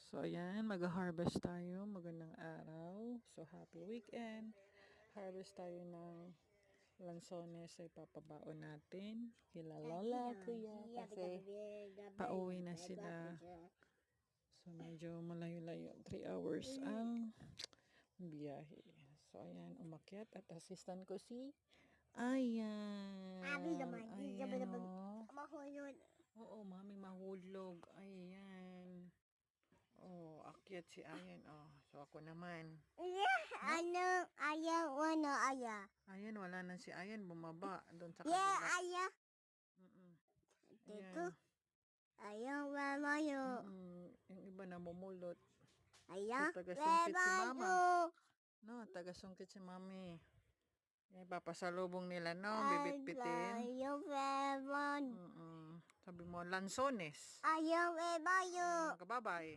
So, ayan, mag-harvest tayo. Magandang araw. So, happy weekend. Harvest tayo ng lansones ay papabaon natin. Kila Lola, Kuya. Kasi pauwi na sila. So, medyo malayo-layo. 3 hours ang biyahe. So, ayan, umakyat at assistant ko si Ayan. Ayan, oh. Oo, mami mahulog. Ayan. Oh, akyat si Ayan. Oh, so ako naman. Ayaw, ayaw. Ayan, wala na si Ayan. Bumaba doon sa Yeah, kabila. ayaw. Ayan. Ayaw, ayaw. Yung iba namumulot. Ayaw, So, taga-sungkit si Mama. No, taga-sungkit si Mami. Yan, papasalubong nila, no? Bibit-bitin. Ayaw, Sabi mo, lansones. ayaw, ayaw. Bye-bye.